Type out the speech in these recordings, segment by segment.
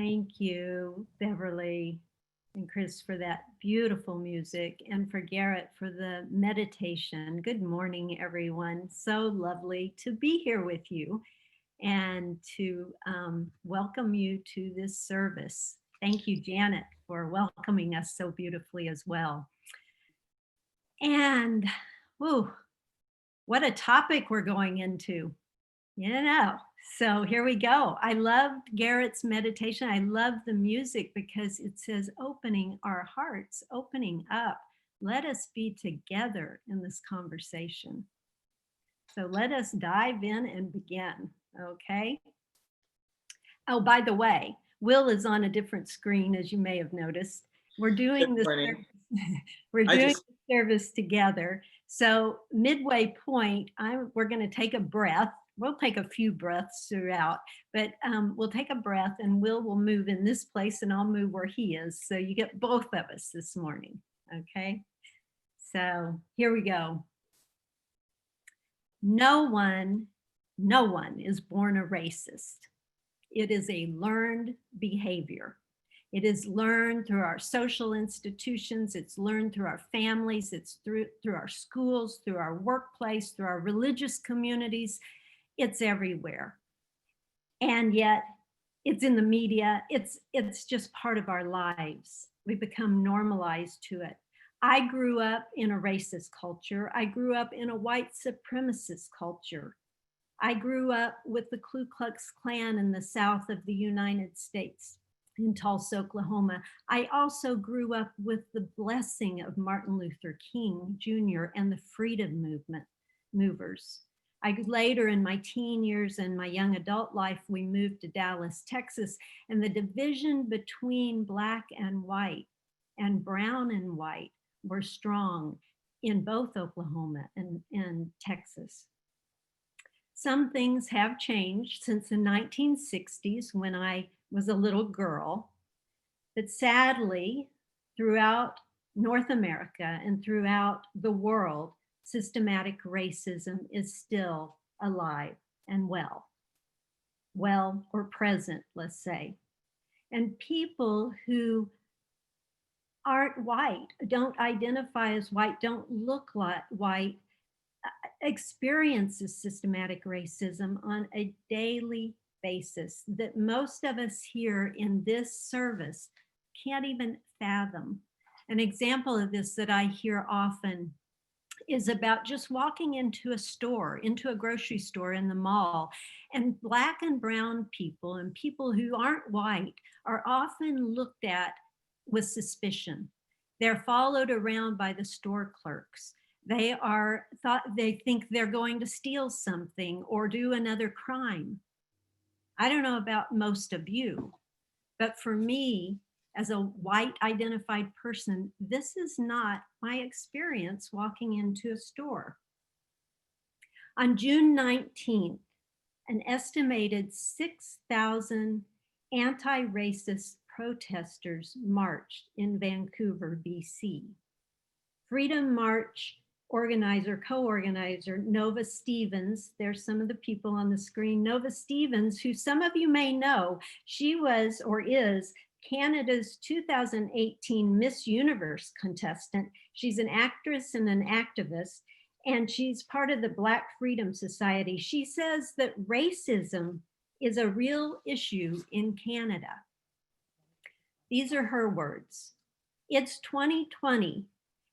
Thank you, Beverly and Chris, for that beautiful music, and for Garrett for the meditation. Good morning, everyone. So lovely to be here with you and to welcome you to this service. Thank you, Janet, for welcoming us so beautifully as well. And, whew, what a topic we're going into. You know, so here we go. I loved Garrett's meditation. I love the music because it says opening our hearts, opening up. Let us be together in this conversation. So let us dive in and begin. Okay. Oh, by the way, Will is on a different screen, as you may have noticed. We're doing Good this. morning. We're I doing just the service together. So midway point, we're going to take a breath. We'll take a few breaths throughout, but we'll take a breath and will move in this place and I'll move where he is. So you get both of us this morning. Okay. So here we go. No one is born a racist. It is a learned behavior. It is learned through our social institutions. It's learned through our families. It's through our schools, through our workplace, through our religious communities. It's everywhere. And yet it's in the media. It's just part of our lives. We become normalized to it. I grew up in a racist culture. I grew up in a white supremacist culture. I grew up with the Ku Klux Klan in the South of the United States in Tulsa, Oklahoma. I also grew up with the blessing of Martin Luther King Jr. and the freedom movement movers. Later in my teen years and my young adult life, we moved to Dallas, Texas, and the division between Black and white and brown and white were strong in both Oklahoma and Texas. Some things have changed since the 1960s when I was a little girl, but sadly, throughout North America and throughout the world, systematic racism is still alive and well or present, let's say. And people who aren't white, don't identify as white, don't look like white, experiences systematic racism on a daily basis that most of us here in this service can't even fathom. An example of this that I hear often is about just walking into a store, into a grocery store in the mall, and Black and brown people and people who aren't white are often looked at with suspicion. They're followed around by the store clerks. They think they're going to steal something or do another crime. I don't know about most of you, but for me, as a white identified person, this is not my experience walking into a store. On June 19th, an estimated 6,000 anti-racist protesters marched in Vancouver, BC. Freedom March co-organizer Nova Stevens, there's some of the people on the screen. Nova Stevens, who some of you may know, she was or is Canada's 2018 Miss Universe contestant. She's an actress and an activist, and she's part of the Black Freedom Society. She says that racism is a real issue in Canada. These are her words. It's 2020,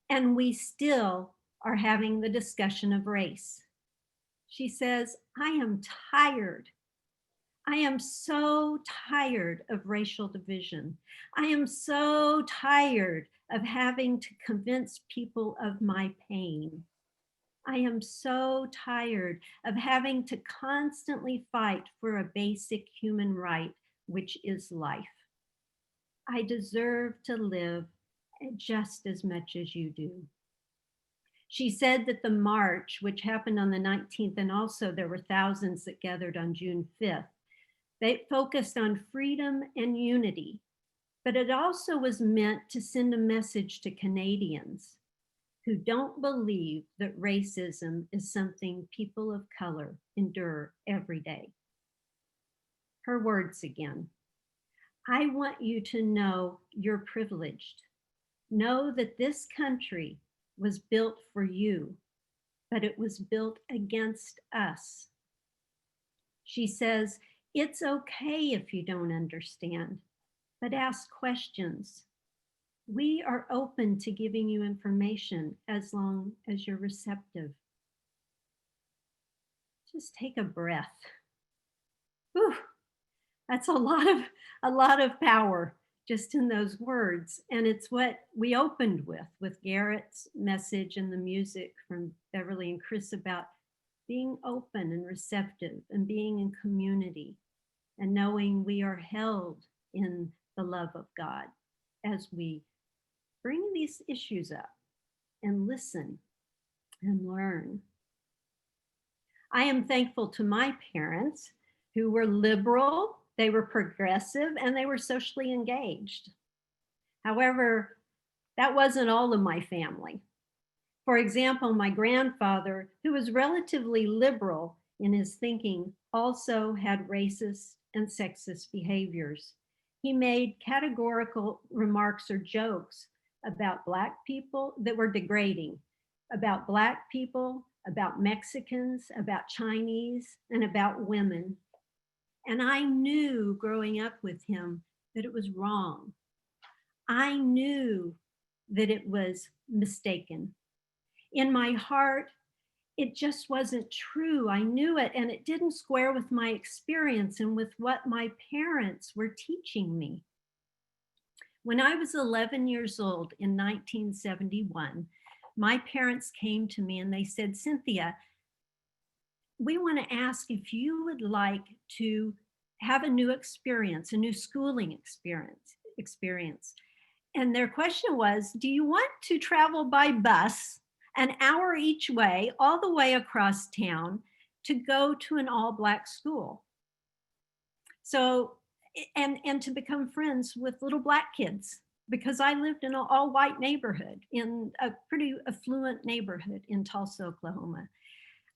and we still are having the discussion of race. She says, I am tired. I am so tired of racial division. I am so tired of having to convince people of my pain. I am so tired of having to constantly fight for a basic human right, which is life. I deserve to live just as much as you do. She said that the march, which happened on the 19th, and also there were thousands that gathered on June 5th, they focused on freedom and unity, but it also was meant to send a message to Canadians who don't believe that racism is something people of color endure every day. Her words again. I want you to know you're privileged. Know that this country was built for you, but it was built against us. She says, it's okay if you don't understand, but ask questions. We are open to giving you information as long as you're receptive. Just take a breath. Whew, that's a lot of power just in those words. And it's what we opened with Garrett's message and the music from Beverly and Chris about being open and receptive and being in community and knowing we are held in the love of God as we bring these issues up and listen and learn. I am thankful to my parents who were liberal, they were progressive, and they were socially engaged. However, that wasn't all of my family. For example, my grandfather, who was relatively liberal in his thinking, also had racist and sexist behaviors. He made categorical remarks or jokes about Black people that were degrading, about Black people, about Mexicans, about Chinese, and about women. And I knew growing up with him that it was wrong. I knew that it was mistaken. In my heart, it just wasn't true. I knew it, and it didn't square with my experience and with what my parents were teaching me. When I was 11 years old in 1971, my parents came to me and they said, Cynthia, we want to ask if you would like to have a new experience, a new schooling experience. And their question was, do you want to travel by bus an hour each way, all the way across town to go to an all Black school? So, and to become friends with little Black kids, because I lived in an all white neighborhood, in a pretty affluent neighborhood in Tulsa, Oklahoma.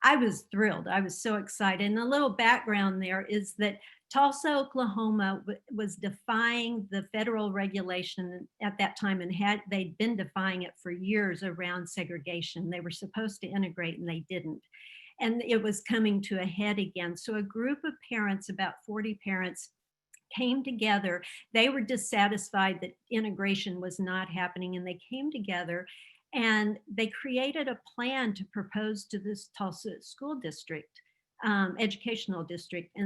I was thrilled. I was so excited. And a little background there is that Tulsa, Oklahoma was defying the federal regulation at that time, and they'd been defying it for years around segregation. They were supposed to integrate and they didn't. And it was coming to a head again. So a group of parents, about 40 parents, came together. They were dissatisfied that integration was not happening, and they came together and they created a plan to propose to this Tulsa school district, educational district.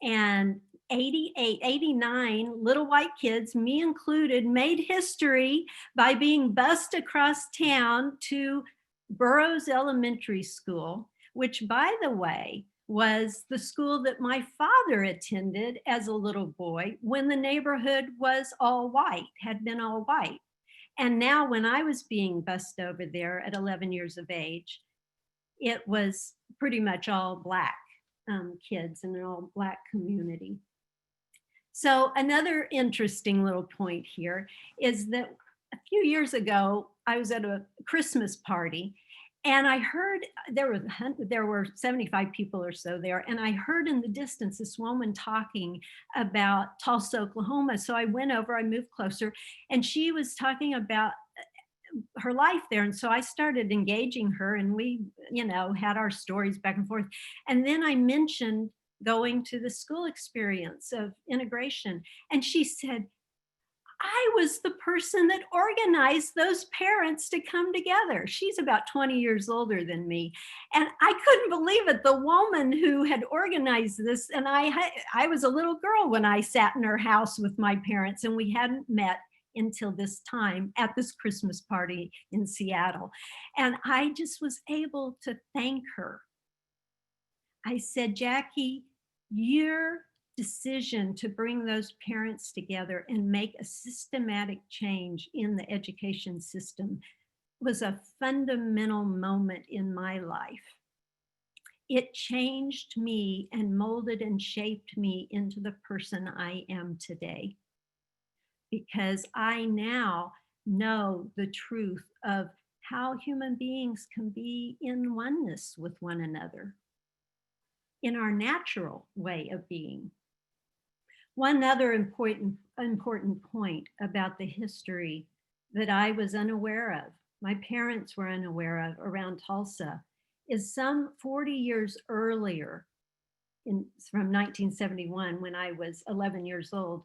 And 88, 89 little white kids, me included, made history by being bused across town to Burroughs Elementary School, which, by the way, was the school that my father attended as a little boy when the neighborhood was all white, had been all white. And now when I was being bused over there at 11 years of age, it was pretty much all Black kids in an all Black community. So another interesting little point here is that a few years ago, I was at a Christmas party and I heard there were 75 people or so there, and I heard in the distance this woman talking about Tulsa, Oklahoma. So I went over, I moved closer, and she was talking about her life there. And so I started engaging her, and we, had our stories back and forth. And then I mentioned going to the school experience of integration, and she said, I was the person that organized those parents to come together. She's about 20 years older than me. And I couldn't believe it. The woman who had organized this, and I was a little girl when I sat in her house with my parents, and we hadn't met until this time at this Christmas party in Seattle. And I just was able to thank her. I said, Jackie, your decision to bring those parents together and make a systematic change in the education system was a fundamental moment in my life. It changed me and molded and shaped me into the person I am today, because I now know the truth of how human beings can be in oneness with one another in our natural way of being. One other important point about the history that I was unaware of, my parents were unaware of around Tulsa, is some 40 years earlier, from 1971 when I was 11 years old,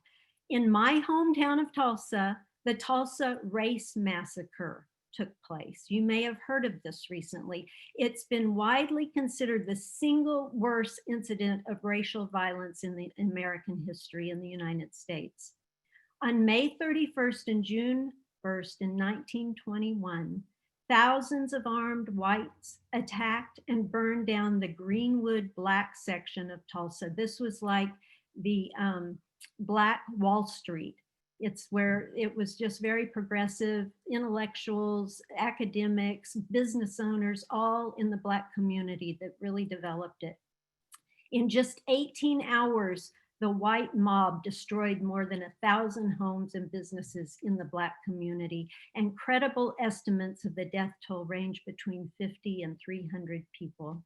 in my hometown of Tulsa, the Tulsa Race Massacre took place. You may have heard of this recently. It's been widely considered the single worst incident of racial violence in the American history in the United States. On May 31st and June 1st in 1921, thousands of armed whites attacked and burned down the Greenwood Black section of Tulsa. This was like the Black Wall Street. It's where it was just very progressive intellectuals, academics, business owners, all in the Black community that really developed it. In just 18 hours, the white mob destroyed more than 1,000 homes and businesses in the Black community, and credible estimates of the death toll range between 50 and 300 people.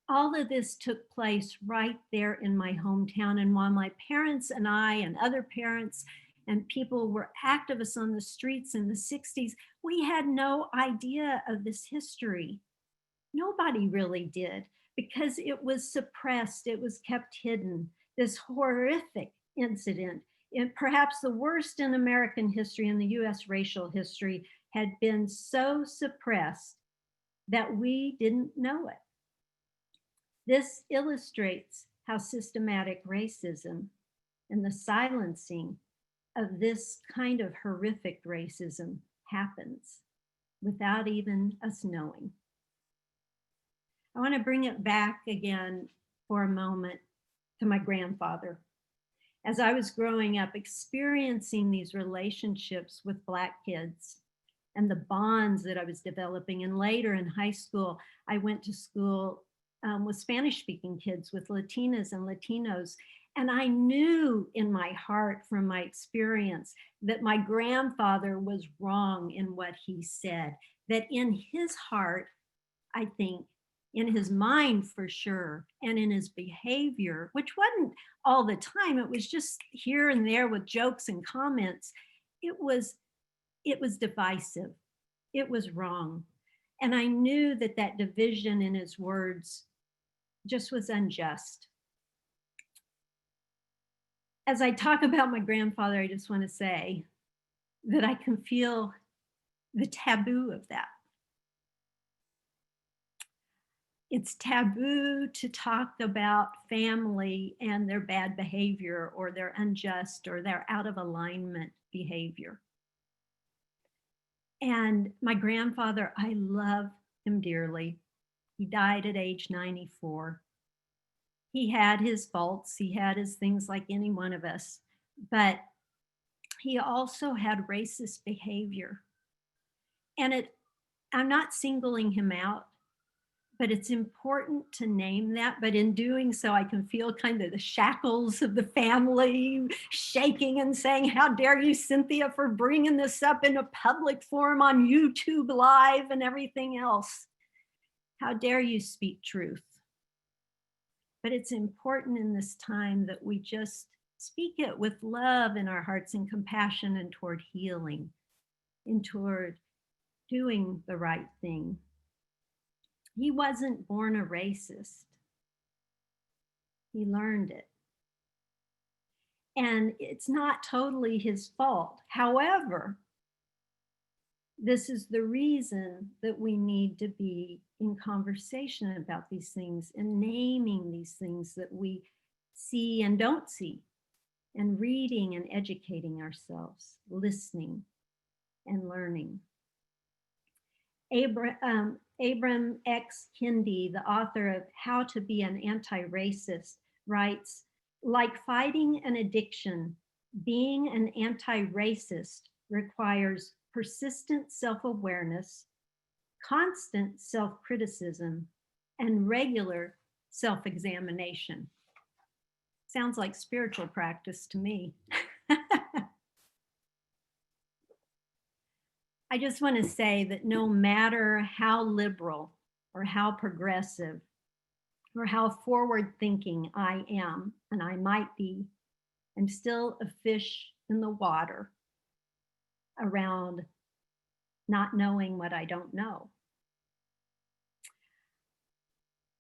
All of this took place right there in my hometown. And while my parents and I and other parents and people were activists on the streets in the 60s, we had no idea of this history. Nobody really did, because it was suppressed, it was kept hidden. This horrific incident, and perhaps the worst in American history, in the US racial history, had been so suppressed that we didn't know it. This illustrates how systematic racism and the silencing of this kind of horrific racism happens without even us knowing. I want to bring it back again for a moment to my grandfather. As I was growing up, experiencing these relationships with Black kids and the bonds that I was developing, and later in high school, I went to school with Spanish-speaking kids, with Latinas and Latinos. And I knew in my heart from my experience that my grandfather was wrong in what he said, that in his heart, I think, in his mind for sure, and in his behavior, which wasn't all the time, it was just here and there with jokes and comments, it was divisive. It was wrong. And I knew that that division in his words just was unjust. As I talk about my grandfather, I just want to say that I can feel the taboo of that. It's taboo to talk about family and their bad behavior or their unjust or their out of alignment behavior. And my grandfather, I love him dearly. He died at age 94. He had his faults, he had his things like any one of us, but he also had racist behavior. And I'm not singling him out, but it's important to name that. But in doing so, I can feel kind of the shackles of the family shaking and saying, how dare you, Cynthia, for bringing this up in a public forum on YouTube Live and everything else. How dare you speak truth? But it's important in this time that we just speak it with love in our hearts and compassion, and toward healing and toward doing the right thing. He wasn't born a racist. He learned it. And it's not totally his fault. However, this is the reason that we need to be in conversation about these things and naming these things that we see and don't see, and reading and educating ourselves, listening and learning. Ibram X. Kendi, the author of How to Be an Anti-Racist, writes, like fighting an addiction, being an anti-racist requires persistent self-awareness, constant self-criticism, and regular self-examination. Sounds like spiritual practice to me. I just want to say that no matter how liberal or how progressive or how forward thinking I am, and I might be, I'm still a fish in the water around not knowing what I don't know.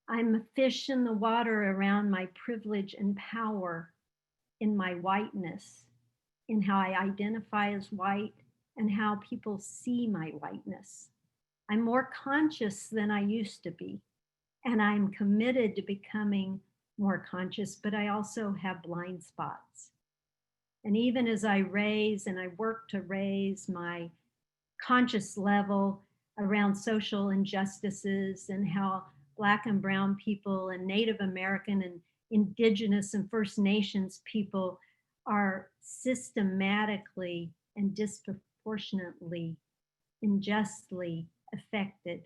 I'm a fish in the water around my privilege and power in my whiteness, in how I identify as white and how people see my whiteness. I'm more conscious than I used to be, and I'm committed to becoming more conscious, but I also have blind spots. And even as I raise and I work to raise my conscious level around social injustices and how Black and Brown people and Native American and Indigenous and First Nations people are systematically and disproportionately, unjustly affected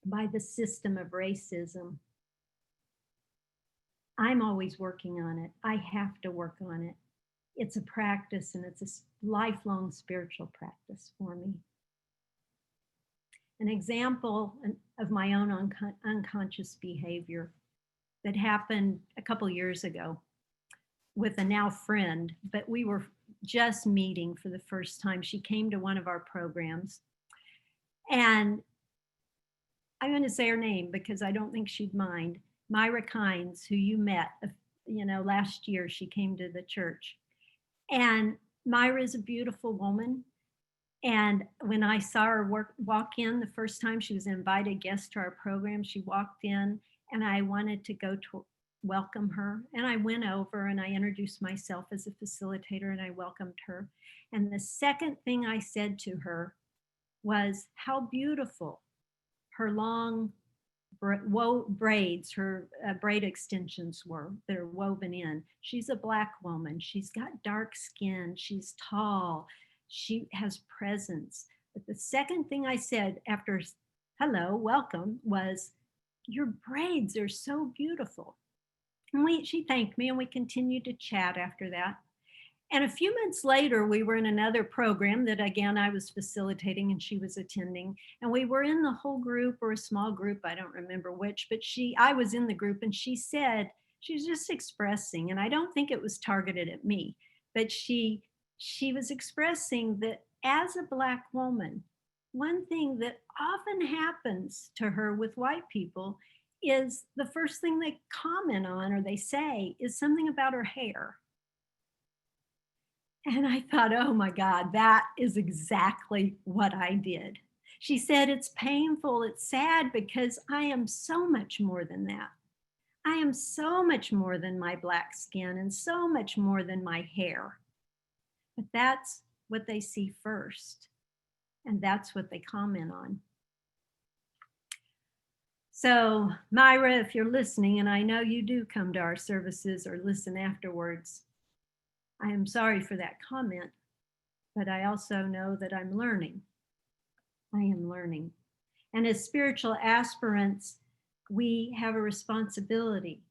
by the system of racism. I'm always working on it. I have to work on it. It's a practice, and it's a lifelong spiritual practice for me. An example of my own unconscious behavior that happened a couple years ago with a now friend, but we were just meeting for the first time. She came to one of our programs, and I'm going to say her name because I don't think she'd mind. Myra Kynes, who you met, last year, she came to the church. And Myra is a beautiful woman. And when I saw her walk in the first time, she was an invited guest to our program. She walked in, and I wanted to go to welcome her. And I went over and I introduced myself as a facilitator, and I welcomed her. And the second thing I said to her was how beautiful her long braids, her braid extensions were that are woven in. She's a Black woman. She's got dark skin. She's tall. She has presence. But the second thing I said after hello, welcome, was your braids are so beautiful. And she thanked me, and we continued to chat after that. And a few months later, we were in another program that, again, I was facilitating and she was attending. And we were in the whole group, or a small group, I don't remember which, but I was in the group, and she said, she was just expressing, and I don't think it was targeted at me, but she was expressing that as a Black woman, one thing that often happens to her with white people is the first thing they comment on or they say is something about her hair. And I thought, oh my God, that is exactly what I did. She said, it's painful, it's sad, because I am so much more than that. I am so much more than my Black skin and so much more than my hair. But that's what they see first. And that's what they comment on. So Myra, if you're listening, and I know you do come to our services or listen afterwards, I am sorry for that comment, but I also know that I'm learning. I am learning. And as spiritual aspirants, we have a responsibility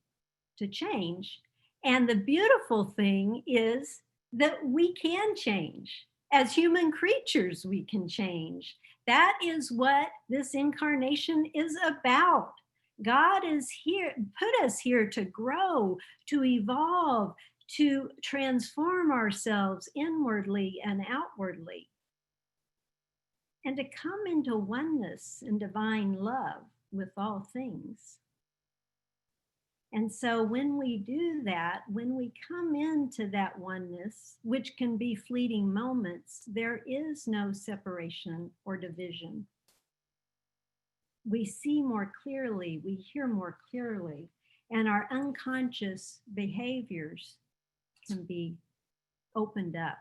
to change. And the beautiful thing is that we can change. As human creatures, we can change. That is what this incarnation is about. God is here, put us here to grow, to evolve, to transform ourselves inwardly and outwardly, and to come into oneness and divine love with all things. And so when we do that, when we come into that oneness, which can be fleeting moments, there is no separation or division. We see more clearly, we hear more clearly, and our unconscious behaviors can be opened up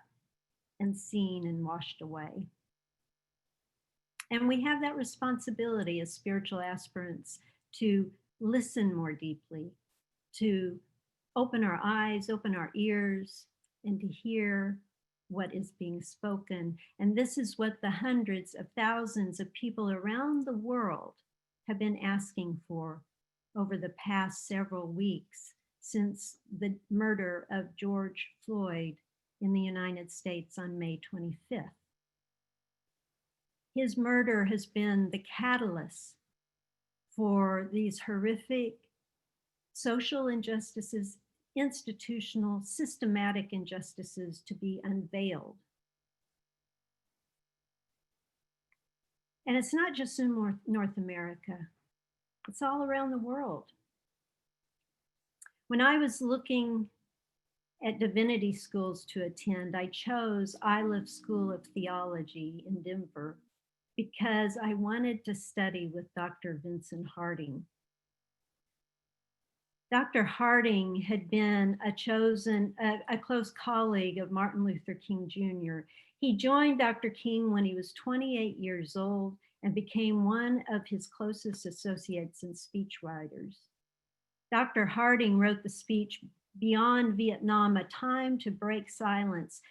and seen and washed away. And we have that responsibility as spiritual aspirants to listen more deeply, to open our eyes, open our ears, and to hear what is being spoken. And this is what the hundreds of thousands of people around the world have been asking for over the past several weeks since the murder of George Floyd in the United States on May 25th. His murder has been the catalyst for these horrific social injustices institutional, systematic injustices to be unveiled. And it's not just in North America, it's all around the world. When I was looking at divinity schools to attend, I chose Iliff School of Theology in Denver because I wanted to study with Dr. Vincent Harding. Dr. Harding had been a close colleague of Martin Luther King Jr. He joined Dr. King when he was 28 years old and became one of his closest associates and speechwriters. Dr. Harding wrote the speech Beyond Vietnam, A Time to Break Silence.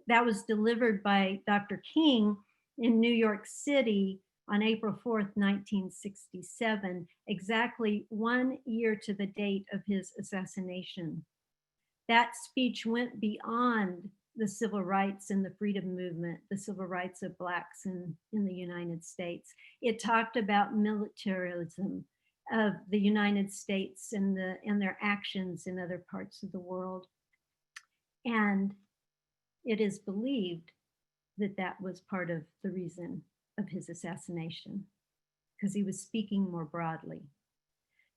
That was delivered by Dr. King in New York City on April 4th, 1967, exactly 1 year to the date of his assassination. That speech went beyond the civil rights and the freedom movement, the civil rights of Blacks in the United States. It talked about militarism of the United States and their actions in other parts of the world. And it is believed that that was part of the reason of his assassination, because he was speaking more broadly.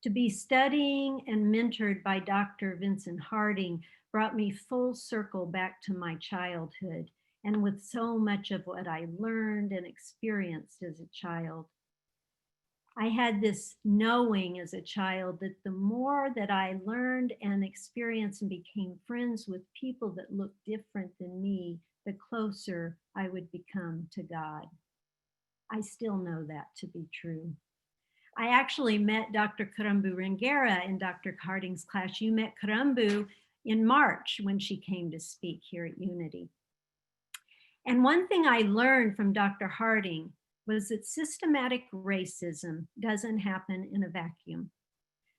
To be studying and mentored by Dr. Vincent Harding brought me full circle back to my childhood, and with so much of what I learned and experienced as a child. I had this knowing as a child that the more that I learned and experienced and became friends with people that looked different than me, the closer I would become to God. I still know that to be true. I actually met Dr. Karambu Rengera in Dr. Harding's class. You met Karambu in March when she came to speak here at Unity. And one thing I learned from Dr. Harding was that systematic racism doesn't happen in a vacuum.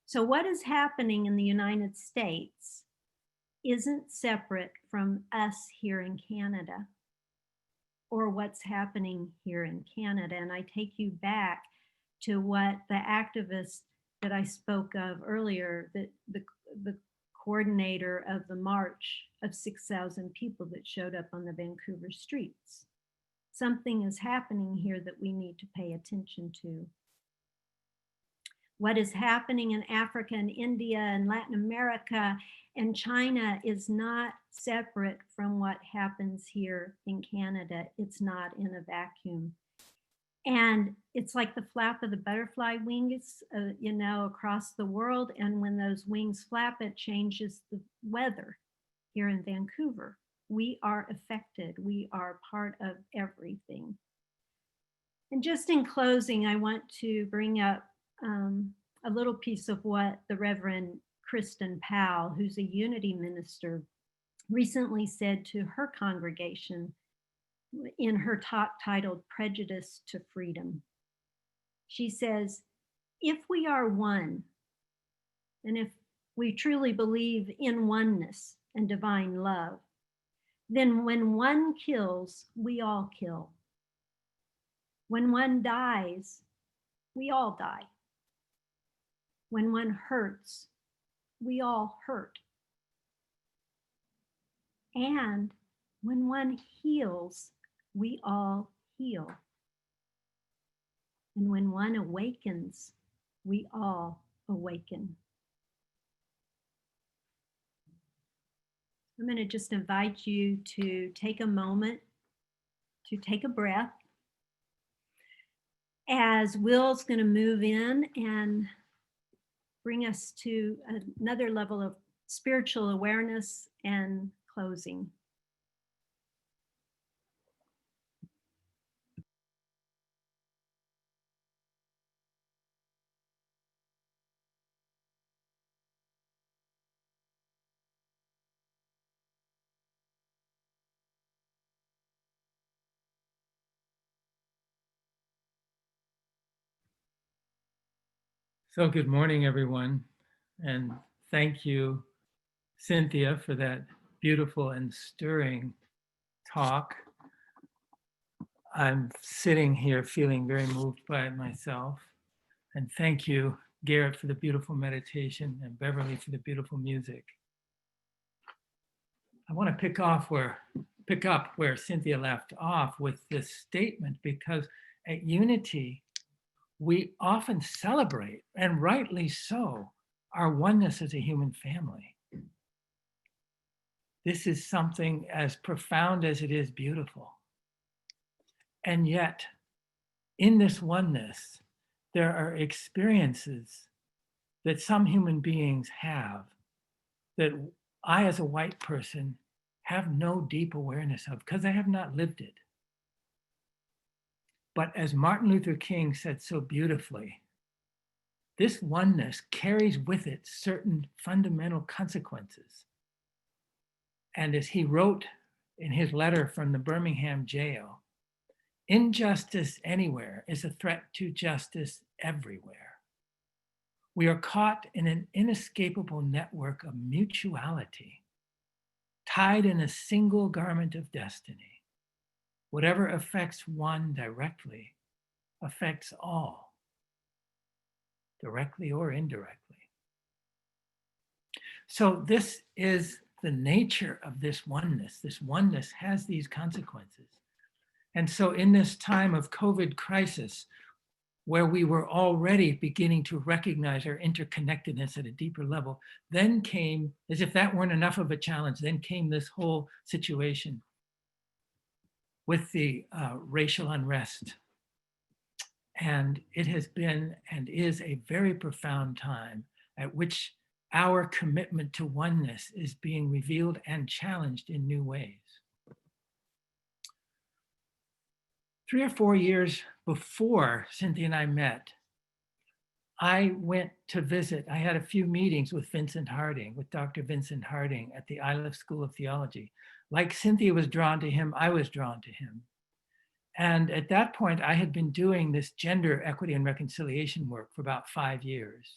So what is happening in the United States isn't separate from us here in Canada or what's happening here in Canada. And I take you back to what the activist that I spoke of earlier, the coordinator of the march of 6,000 people that showed up on the Vancouver streets. Something is happening here that we need to pay attention to. What is happening in Africa and India and Latin America and China is not separate from what happens here in Canada. It's not in a vacuum. And it's like the flap of the butterfly wings, across the world. And when those wings flap, it changes the weather here in Vancouver. We are affected. We are part of everything. And just in closing, I want to bring up a little piece of what the Reverend Kristen Powell, who's a Unity minister, recently said to her congregation in her talk titled Prejudice to Freedom. She says, if we are one, and if we truly believe in oneness and divine love, then when one kills, we all kill. When one dies, we all die. When one hurts, we all hurt. And when one heals, we all heal. And when one awakens, we all awaken. I'm going to just invite you to take a moment to take a breath as Will's going to move in and bring us to another level of spiritual awareness and closing. So good morning, everyone. And thank you, Cynthia, for that beautiful and stirring talk. I'm sitting here feeling very moved by it myself. And thank you, Garrett, for the beautiful meditation and Beverly for the beautiful music. I want to pick up where Cynthia left off with this statement, because at Unity, we often celebrate, and rightly so, our oneness as a human family. This is something as profound as it is beautiful. And yet, in this oneness, there are experiences that some human beings have that I, as a white person, have no deep awareness of because I have not lived it. But as Martin Luther King said so beautifully, this oneness carries with it certain fundamental consequences. And as he wrote in his letter from the Birmingham jail, injustice anywhere is a threat to justice everywhere. We are caught in an inescapable network of mutuality, tied in a single garment of destiny. Whatever affects one directly affects all, directly or indirectly. So this is the nature of this oneness. This oneness has these consequences. And so in this time of COVID crisis, where we were already beginning to recognize our interconnectedness at a deeper level, then came, as if that weren't enough of a challenge, then came this whole situation with the racial unrest. And it has been and is a very profound time at which our commitment to oneness is being revealed and challenged in new ways. 3 or 4 years before Cynthia and I met, I went to visit, I had a few meetings with Vincent Harding, with Dr. Vincent Harding at the Iliff School of Theology. Like Cynthia was drawn to him, I was drawn to him. And at that point, I had been doing this gender equity and reconciliation work for about 5 years.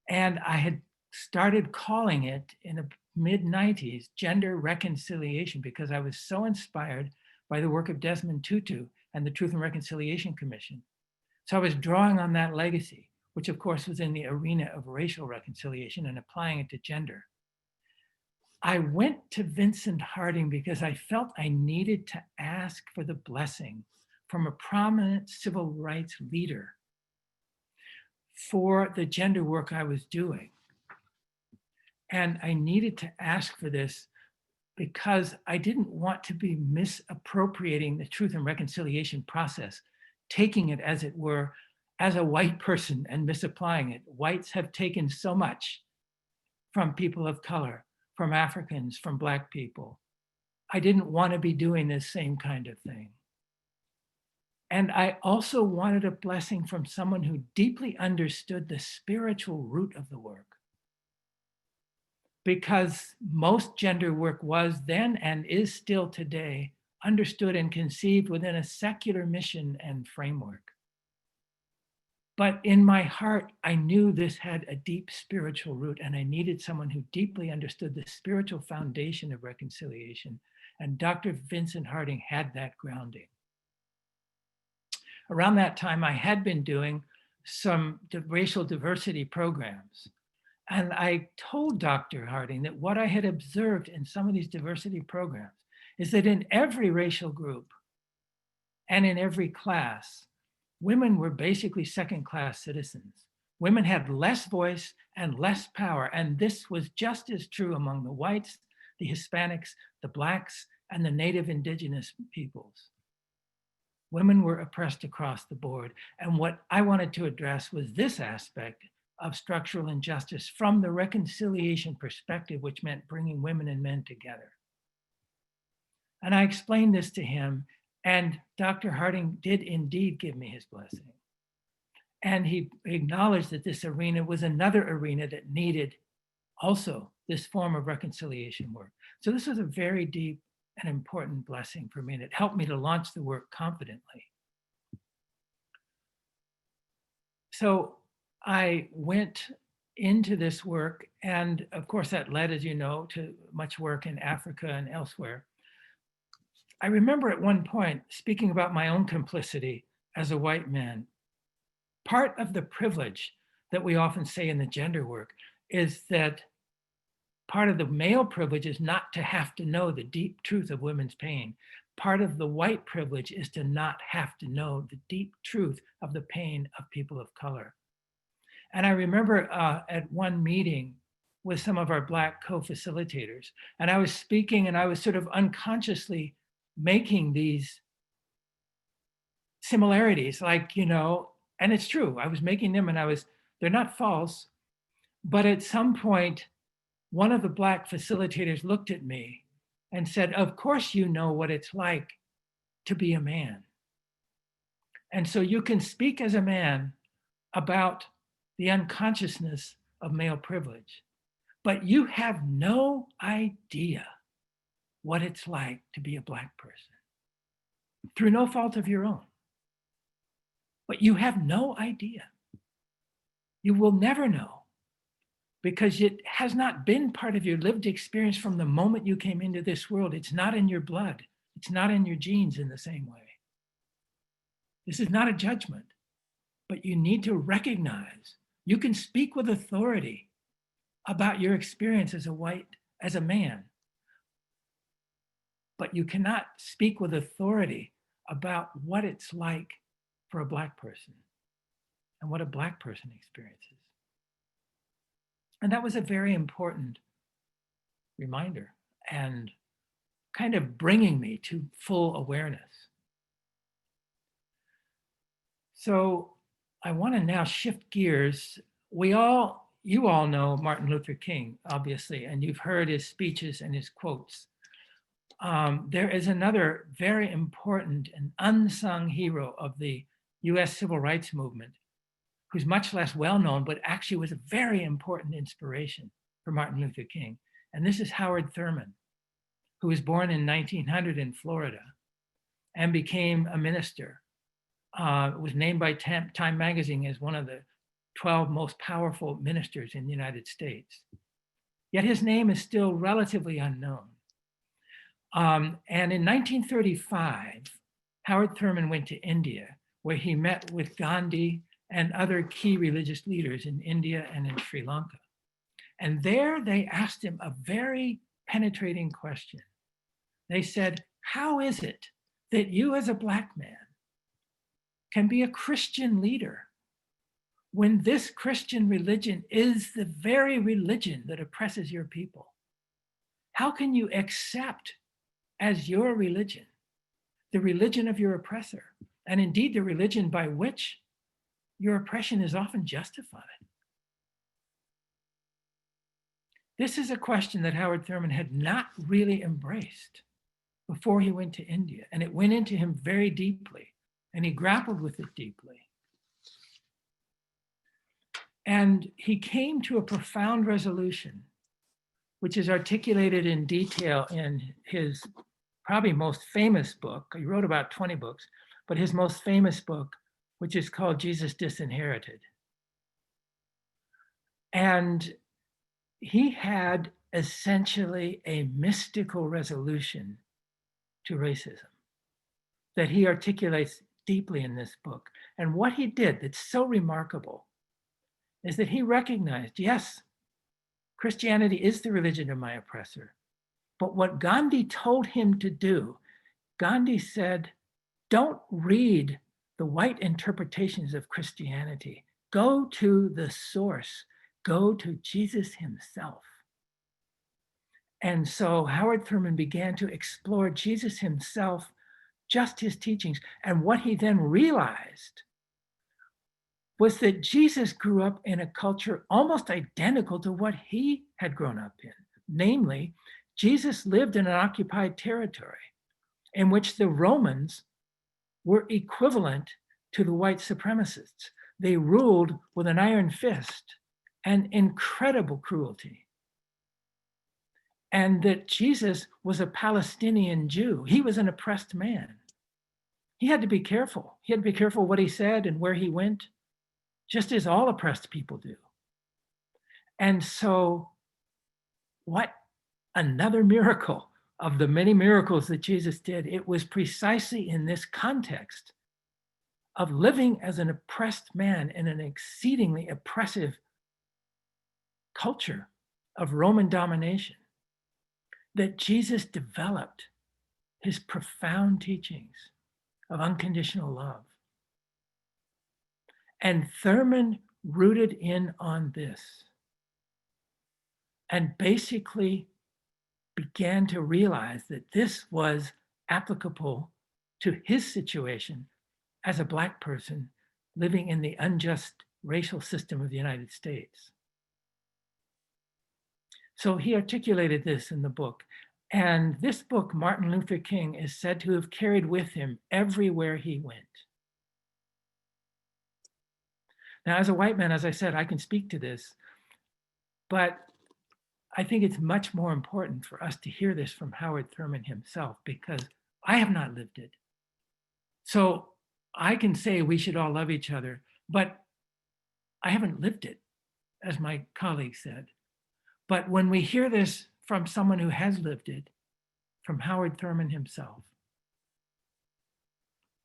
And I had started calling it in the mid-90s gender reconciliation, because I was so inspired by the work of Desmond Tutu and the Truth and Reconciliation Commission. So I was drawing on that legacy, which of course was in the arena of racial reconciliation, and applying it to gender. I went to Vincent Harding because I felt I needed to ask for the blessing from a prominent civil rights leader for the gender work I was doing. And I needed to ask for this because I didn't want to be misappropriating the truth and reconciliation process, taking it, as it were, as a white person and misapplying it. Whites have taken so much from people of color, from Africans, from Black people. I didn't want to be doing this same kind of thing. And I also wanted a blessing from someone who deeply understood the spiritual root of the work. Because most gender work was then and is still today understood and conceived within a secular mission and framework. But in my heart, I knew this had a deep spiritual root, and I needed someone who deeply understood the spiritual foundation of reconciliation. And Dr. Vincent Harding had that grounding. Around that time, I had been doing some racial diversity programs. And I told Dr. Harding that what I had observed in some of these diversity programs is that in every racial group and in every class, women were basically second-class citizens. Women had less voice and less power, and this was just as true among the whites, the Hispanics, the Blacks, and the native indigenous peoples. Women were oppressed across the board, and what I wanted to address was this aspect of structural injustice from the reconciliation perspective, which meant bringing women and men together. And I explained this to him, and Dr. Harding did indeed give me his blessing. And he acknowledged that this arena was another arena that needed also this form of reconciliation work. So this was a very deep and important blessing for me, and it helped me to launch the work confidently. So I went into this work, and of course that led, as you know, to much work in Africa and elsewhere. I remember at one point speaking about my own complicity as a white man. Part of the privilege that we often say in the gender work is that part of the male privilege is not to have to know the deep truth of women's pain. Part of the white privilege is to not have to know the deep truth of the pain of people of color. And I remember at one meeting with some of our Black co-facilitators, and I was speaking and I was sort of unconsciously making these similarities, like, and it's true, I was making them and they're not false, but at some point, one of the Black facilitators looked at me and said, "Of course you know what it's like to be a man. And so you can speak as a man about the unconsciousness of male privilege, but you have no idea what it's like to be a Black person through no fault of your own. But you have no idea. You will never know because it has not been part of your lived experience from the moment you came into this world. It's not in your blood. It's not in your genes in the same way. This is not a judgment, but you need to recognize you can speak with authority about your experience as a man, but you cannot speak with authority about what it's like for a Black person and what a Black person experiences. And that was a very important reminder and kind of bringing me to full awareness. So I want to now shift gears. You all know Martin Luther King, obviously, and you've heard his speeches and his quotes. There is another very important and unsung hero of the US civil rights movement, who's much less well-known, but actually was a very important inspiration for Martin Luther King. And this is Howard Thurman, who was born in 1900 in Florida and became a minister. Was named by Time magazine as one of the 12 most powerful ministers in the United States. Yet his name is still relatively unknown. And in 1935, Howard Thurman went to India, where he met with Gandhi and other key religious leaders in India and in Sri Lanka. And there they asked him a very penetrating question. They said, "How is it that you as a Black man can be a Christian leader when this Christian religion is the very religion that oppresses your people? How can you accept as your religion the religion of your oppressor, and indeed the religion by which your oppression is often justified?" This is a question that Howard Thurman had not really embraced before he went to India, and it went into him very deeply, and he grappled with it deeply. And he came to a profound resolution, which is articulated in detail in his probably most famous book. He wrote about 20 books, but his most famous book, which is called Jesus Disinherited. And he had essentially a mystical resolution to racism that he articulates deeply in this book. And what he did that's so remarkable is that he recognized, yes, Christianity is the religion of my oppressor. But what Gandhi told him to do, Gandhi said, don't read the white interpretations of Christianity. Go to the source. Go to Jesus himself. And so Howard Thurman began to explore Jesus himself, just his teachings. And what he then realized was that Jesus grew up in a culture almost identical to what he had grown up in. Namely, Jesus lived in an occupied territory in which the Romans were equivalent to the white supremacists. They ruled with an iron fist and incredible cruelty. And that Jesus was a Palestinian Jew. He was an oppressed man. He had to be careful. He had to be careful what he said and where he went, just as all oppressed people do. And so what another miracle of the many miracles that Jesus did, it was precisely in this context of living as an oppressed man in an exceedingly oppressive culture of Roman domination that Jesus developed his profound teachings of unconditional love. And Thurman rooted in on this and basically began to realize that this was applicable to his situation as a Black person living in the unjust racial system of the United States. So he articulated this in the book. And this book, Martin Luther King, is said to have carried with him everywhere he went. Now, as a white man, as I said, I can speak to this, but I think it's much more important for us to hear this from Howard Thurman himself, because I have not lived it. So I can say we should all love each other, but I haven't lived it, as my colleague said. But when we hear this from someone who has lived it, from Howard Thurman himself,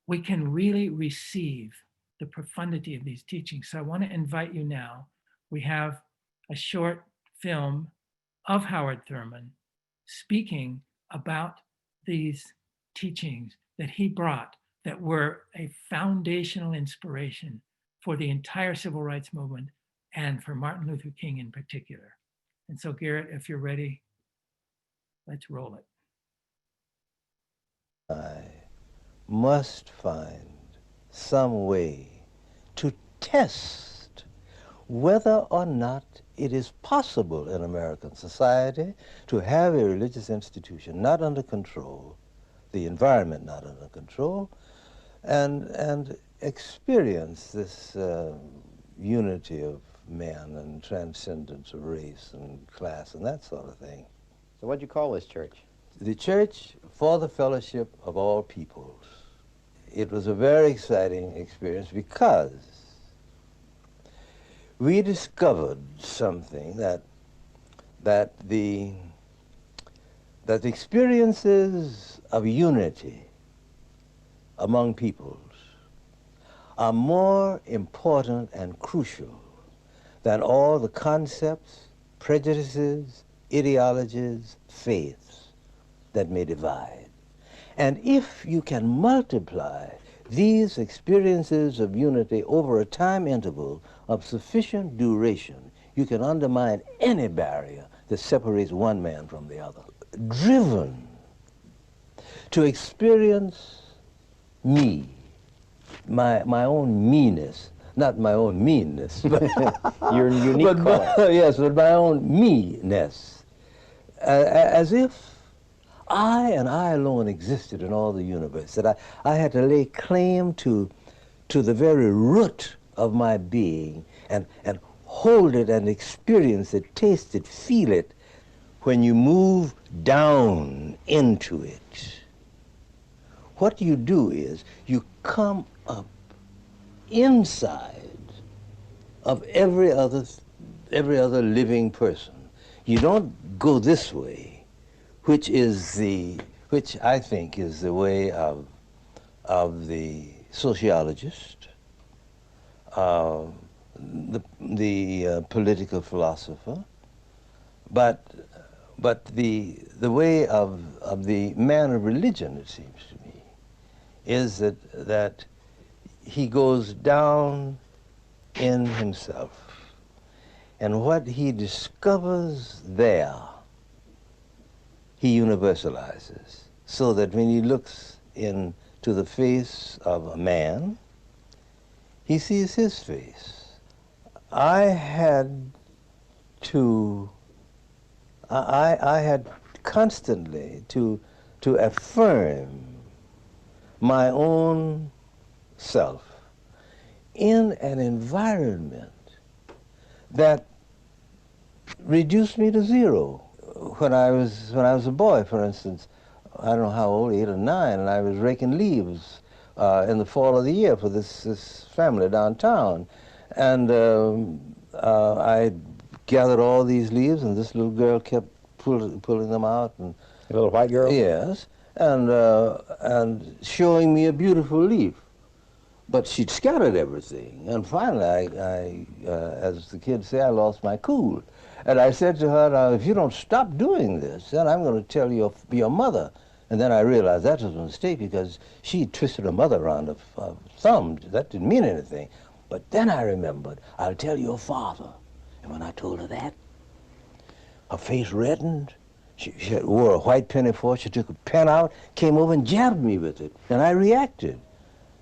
we can really receive the profundity of these teachings. So I want to invite you now. We have a short film of Howard Thurman speaking about these teachings that he brought that were a foundational inspiration for the entire civil rights movement and for Martin Luther King in particular. And so Garrett, if you're ready, let's roll it. I must find some way to test whether or not it is possible in American society to have a religious institution not under control, the environment not under control, and experience this unity of men and transcendence of race and class and that sort of thing. So what'd you call this church? The Church for the Fellowship of All Peoples. It was a very exciting experience because we discovered something that the experiences of unity among peoples are more important and crucial than all the concepts, prejudices, ideologies, faiths that may divide. And if you can multiply these experiences of unity over a time interval of sufficient duration, you can undermine any barrier that separates one man from the other. Driven to experience me, my own meanness, not my own meanness, but Your unique calling. yes, but my own me-ness, as if I and I alone existed in all the universe, that I had to lay claim to the very root of my being and hold it and experience it, taste it, feel it. When you move down into it, what you do is you come up inside of every other living person. You don't go this way, which I think is the way of the sociologist, the political philosopher, but the way of the man of religion, it seems to me, is that he goes down in himself, and what he discovers there, he universalizes, so that when he looks into the face of a man, he sees his face. I had constantly to affirm my own self in an environment that reduced me to zero. When I was a boy, for instance, I don't know how old, 8 or 9, and I was raking leaves in the fall of the year for this family downtown, and I gathered all these leaves, and this little girl kept pulling them out, and A little white girl? yes, and showing me a beautiful leaf. But she'd scattered everything, and finally, I as the kids say, I lost my cool. And I said to her, now, if you don't stop doing this, then I'm going to tell your mother. And then I realized that was a mistake because she twisted her mother around her thumb. That didn't mean anything. But then I remembered, I'll tell your father. And when I told her that, her face reddened. She wore a white pinafore. She took a pen out, came over and jabbed me with it. And I reacted.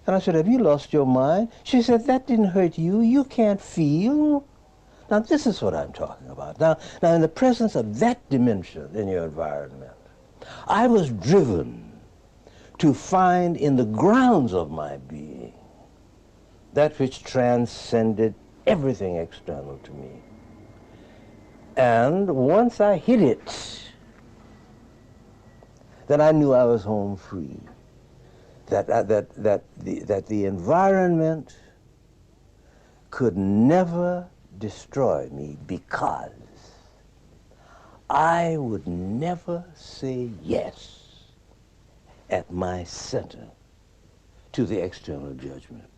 And I said, have you lost your mind? She said, that didn't hurt you. You can't feel. Now, this is what I'm talking about. Now, in the presence of that dimension in your environment, I was driven to find in the grounds of my being that which transcended everything external to me. And once I hit it, then I knew I was home free. That the environment could never destroy me because I would never say yes at my center to the external judgment.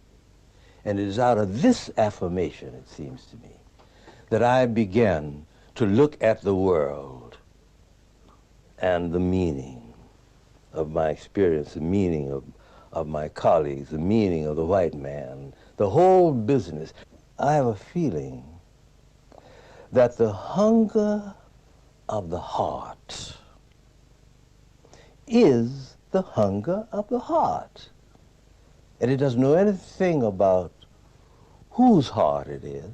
And it is out of this affirmation, it seems to me, that I began to look at the world and the meaning of my experience, the meaning of my colleagues, the meaning of the white man, the whole business. I have a feeling that the hunger of the heart is the hunger of the heart. And it doesn't know anything about whose heart it is.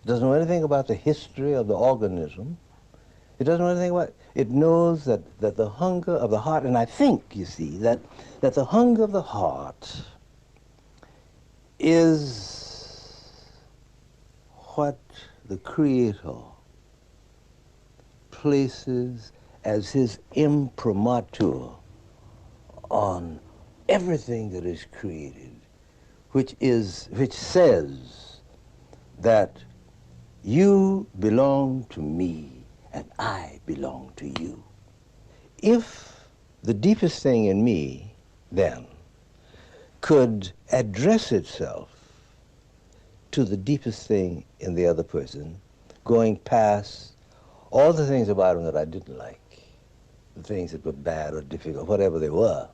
It doesn't know anything about the history of the organism. It doesn't know anything about it. It knows that the hunger of the heart, and I think, you see, that the hunger of the heart is what the Creator places as his imprimatur on everything that is created, which says that you belong to me and I belong to you. If the deepest thing in me, then, could address itself to the deepest thing in the other person, going past all the things about him that I didn't like, the things that were bad or difficult, whatever they were,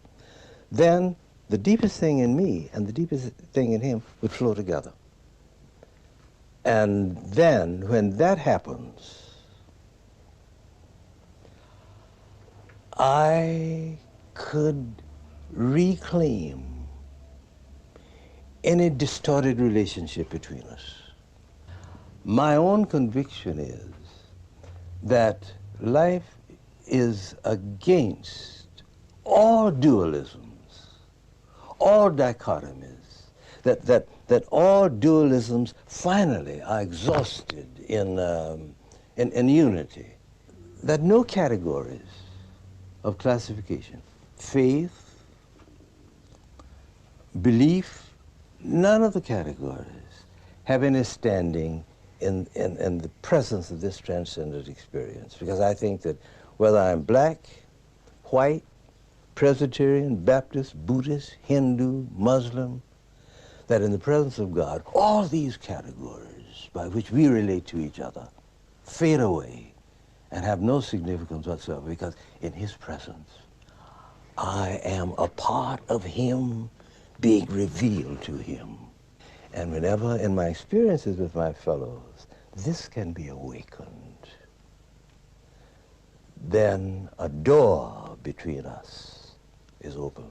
then the deepest thing in me and the deepest thing in him would flow together. And then, when that happens, I could reclaim any distorted relationship between us. My own conviction is that life is against all dualisms, all dichotomies, that all dualisms finally are exhausted in unity, that no categories of classification, faith, belief, none of the categories have any standing in the presence of this transcendent experience. Because I think that whether I'm black, white, Presbyterian, Baptist, Buddhist, Hindu, Muslim, that in the presence of God, all these categories by which we relate to each other fade away and have no significance whatsoever, because in his presence, I am a part of him being revealed to him. And whenever in my experiences with my fellows, this can be awakened, then a door between us is open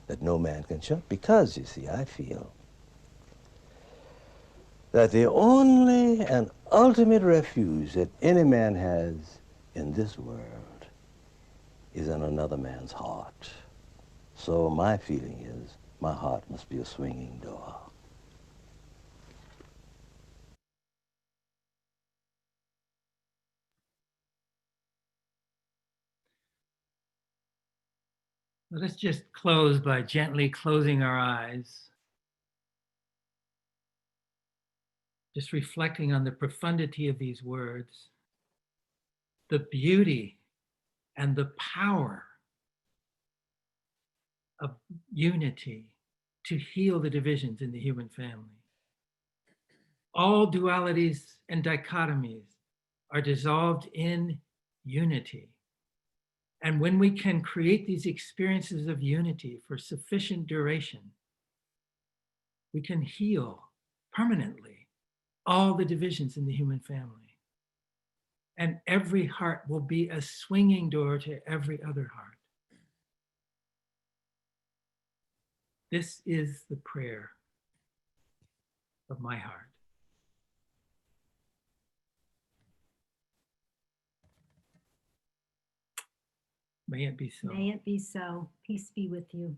that no man can shut. Because, you see, I feel that the only and ultimate refuge that any man has in this world is in another man's heart. So my feeling is my heart must be a swinging door. Let's just close by gently closing our eyes, just reflecting on the profundity of these words, the beauty and the power of unity to heal the divisions in the human family. All dualities and dichotomies are dissolved in unity. And when we can create these experiences of unity for sufficient duration, we can heal permanently all the divisions in the human family. And every heart will be a swinging door to every other heart. This is the prayer of my heart. May it be so. May it be so. Peace be with you.